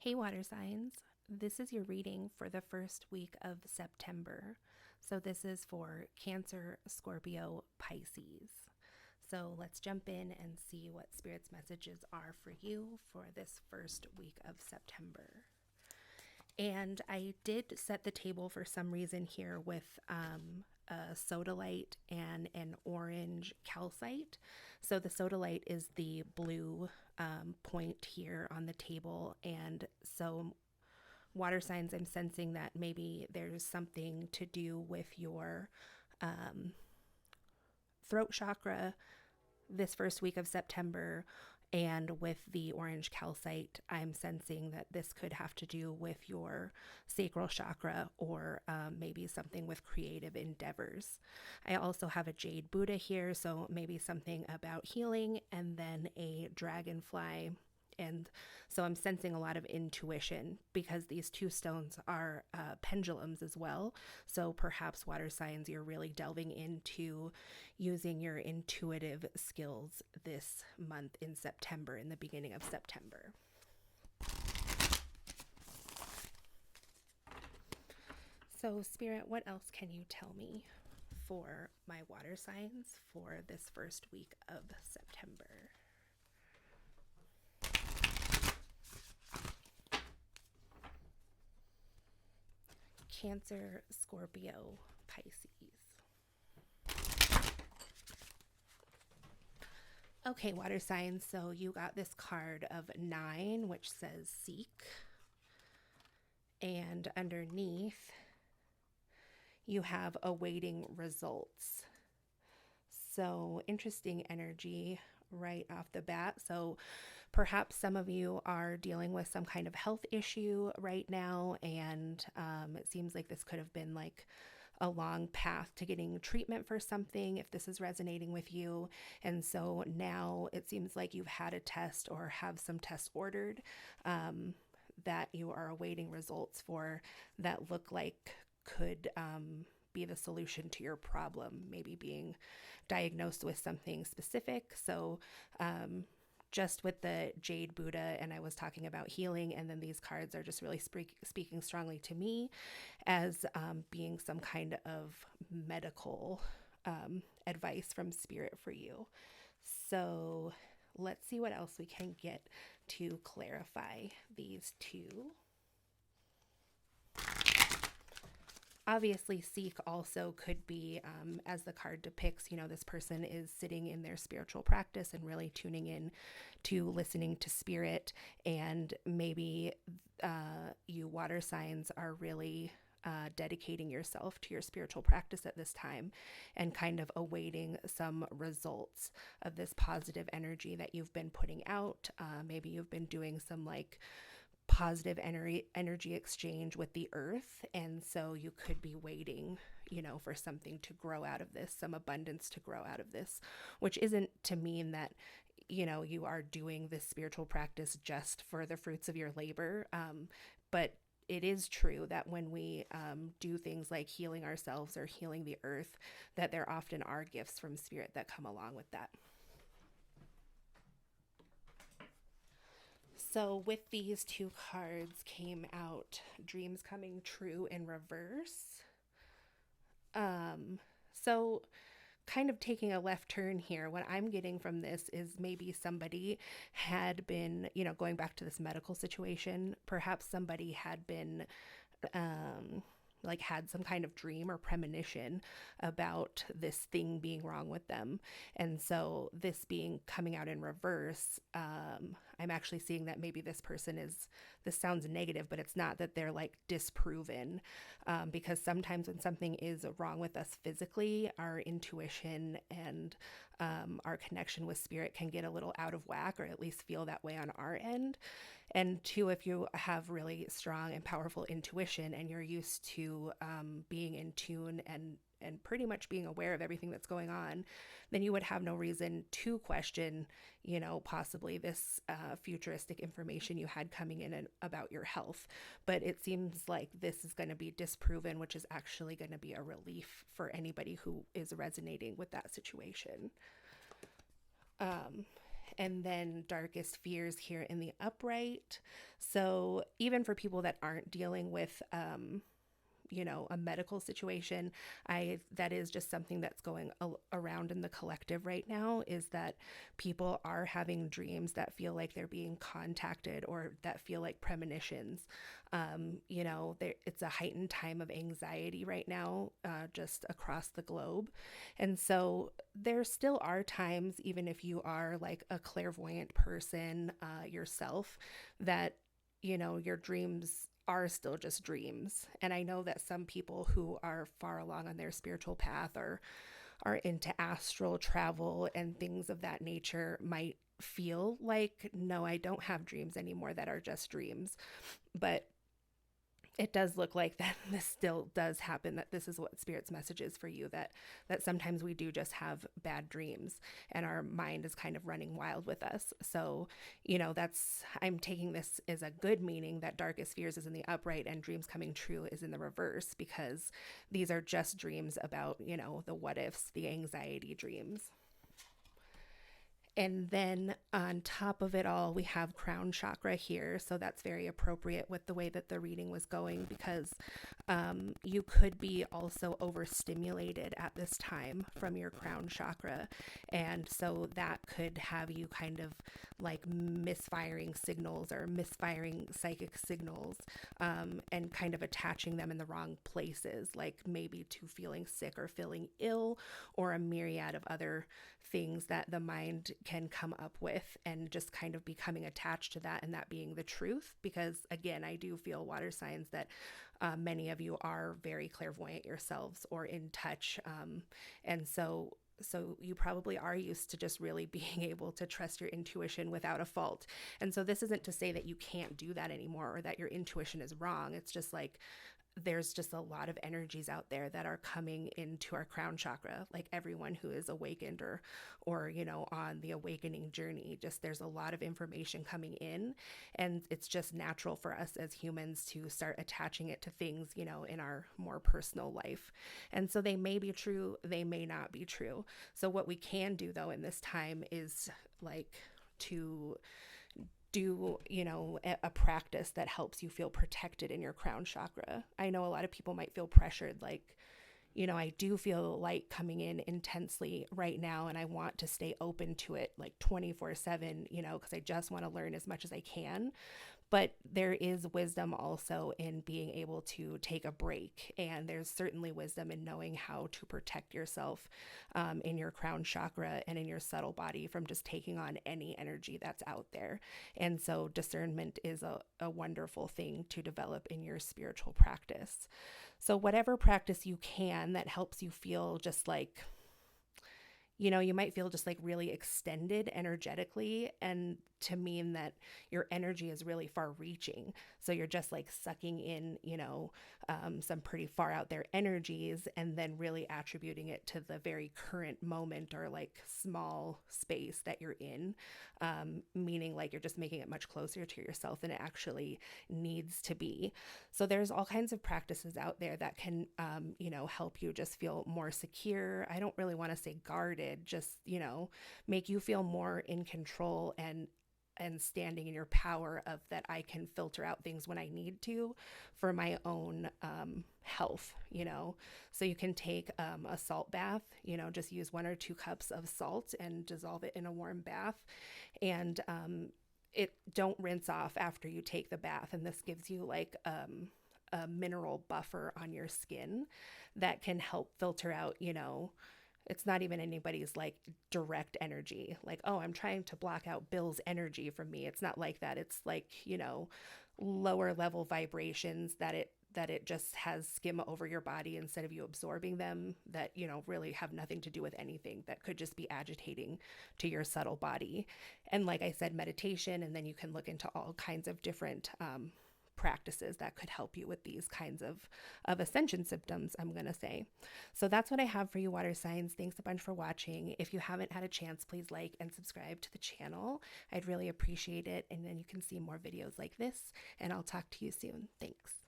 Hey, water signs. This is your reading for the first week of September. So, this is for Cancer, Scorpio, Pisces. So, let's jump in and see what Spirit's messages are for you for this first week of September. And I did set the table for some reason here with a sodalite and an orange calcite. So the sodalite is the blue point here on the table. And so water signs, I'm sensing that maybe there's something to do with your throat chakra this first week of September. And with the orange calcite, I'm sensing that this could have to do with your sacral chakra or maybe something with creative endeavors. I also have a jade Buddha here, so maybe something about healing, and then a dragonfly. And so I'm sensing a lot of intuition because these two stones are pendulums as well. So perhaps water signs, you're really delving into using your intuitive skills this month in September, in the beginning of September. So Spirit, what else can you tell me for my water signs for this first week of September? Cancer, Scorpio, Pisces. Okay, water signs. So you got this card of 9, which says seek. And underneath, you have awaiting results. So interesting energy right off the bat. So perhaps some of you are dealing with some kind of health issue right now, and it seems like this could have been like a long path to getting treatment for something if this is resonating with you. And so now it seems like you've had a test or have some tests ordered that you are awaiting results for that look like could be the solution to your problem, maybe being diagnosed with something specific. So just with the Jade Buddha, and I was talking about healing, and then these cards are just really speaking strongly to me as being some kind of medical advice from Spirit for you. So let's see what else we can get to clarify these two. Obviously, seek also could be, as the card depicts, this person is sitting in their spiritual practice and really tuning in to listening to Spirit. And maybe you water signs are really dedicating yourself to your spiritual practice at this time and kind of awaiting some results of this positive energy that you've been putting out. Maybe you've been doing some positive energy exchange with the earth, and so you could be waiting for something to grow out of this, some abundance to grow out of this, which isn't to mean that you are doing this spiritual practice just for the fruits of your labor, but it is true that when we do things like healing ourselves or healing the earth, that there often are gifts from Spirit that come along with that. So with these two cards came out dreams coming true in reverse. So kind of taking a left turn here, what I'm getting from this is maybe somebody had been, going back to this medical situation, perhaps somebody had been had some kind of dream or premonition about this thing being wrong with them. And so this being coming out in reverse, I'm actually seeing that maybe this person this sounds negative, but it's not, that they're disproven, because sometimes when something is wrong with us physically, our intuition and our connection with Spirit can get a little out of whack, or at least feel that way on our end. And two, if you have really strong and powerful intuition and you're used to being in tune and pretty much being aware of everything that's going on, then you would have no reason to question, possibly this futuristic information you had coming in about your health. But it seems like this is going to be disproven, which is actually going to be a relief for anybody who is resonating with that situation. and then darkest fears here in the upright. So even for people that aren't dealing with, a medical situation, that is just something that's going around in the collective right now, is that people are having dreams that feel like they're being contacted or that feel like premonitions. It's a heightened time of anxiety right now, just across the globe. And so there still are times, even if you are like a clairvoyant person yourself, that your dreams are still just dreams. And I know that some people who are far along on their spiritual path or are into astral travel and things of that nature might feel like, no, I don't have dreams anymore that are just dreams. But it does look like that this still does happen, that this is what spirit's message is for you, that sometimes we do just have bad dreams and our mind is kind of running wild with us. So I'm taking this as a good meaning, that darkest fears is in the upright and dreams coming true is in the reverse, because these are just dreams about the what ifs, the anxiety dreams. And then on top of it all, we have crown chakra here. So that's very appropriate with the way that the reading was going, because you could be also overstimulated at this time from your crown chakra. And so that could have you kind of like misfiring signals or misfiring psychic signals, and kind of attaching them in the wrong places, like maybe to feeling sick or feeling ill, or a myriad of other things that the mind can come up with, and just kind of becoming attached to that, and that being the truth. Because again, I do feel, water signs, that many of you are very clairvoyant yourselves or in touch. And so you probably are used to just really being able to trust your intuition without a fault. And so this isn't to say that you can't do that anymore or that your intuition is wrong. It's just like, there's just a lot of energies out there that are coming into our crown chakra, like everyone who is awakened or on the awakening journey. Just, there's a lot of information coming in, and it's just natural for us as humans to start attaching it to things, in our more personal life. And so they may be true, they may not be true. So what we can do though in this time is like to do, a practice that helps you feel protected in your crown chakra. I know a lot of people might feel pressured, like, I do feel light coming in intensely right now, and I want to stay open to it like 24/7, because I just want to learn as much as I can. But there is wisdom also in being able to take a break. And there's certainly wisdom in knowing how to protect yourself in your crown chakra and in your subtle body from just taking on any energy that's out there. And so discernment is a wonderful thing to develop in your spiritual practice. So whatever practice you can that helps you feel just like, you might feel just like really extended energetically, and to mean that your energy is really far reaching. So you're just like sucking in, some pretty far out there energies, and then really attributing it to the very current moment or like small space that you're in, meaning like you're just making it much closer to yourself than it actually needs to be. So there's all kinds of practices out there that can, help you just feel more secure. I don't really want to say guarded, just, make you feel more in control and standing in your power of that I can filter out things when I need to for my own health, So you can take a salt bath, just use 1 or 2 cups of salt and dissolve it in a warm bath. And don't rinse off after you take the bath. And this gives you like a mineral buffer on your skin that can help filter out, it's not even anybody's like direct energy, like, oh, I'm trying to block out Bill's energy from me. It's not like that. It's like, lower level vibrations that it just has skim over your body instead of you absorbing them, that, really have nothing to do with anything, that could just be agitating to your subtle body. And like I said, meditation, and then you can look into all kinds of different practices that could help you with these kinds of ascension symptoms, I'm going to say. So that's what I have for you, water signs. Thanks a bunch for watching. If you haven't had a chance, please like and subscribe to the channel. I'd really appreciate it. And then you can see more videos like this, and I'll talk to you soon. Thanks.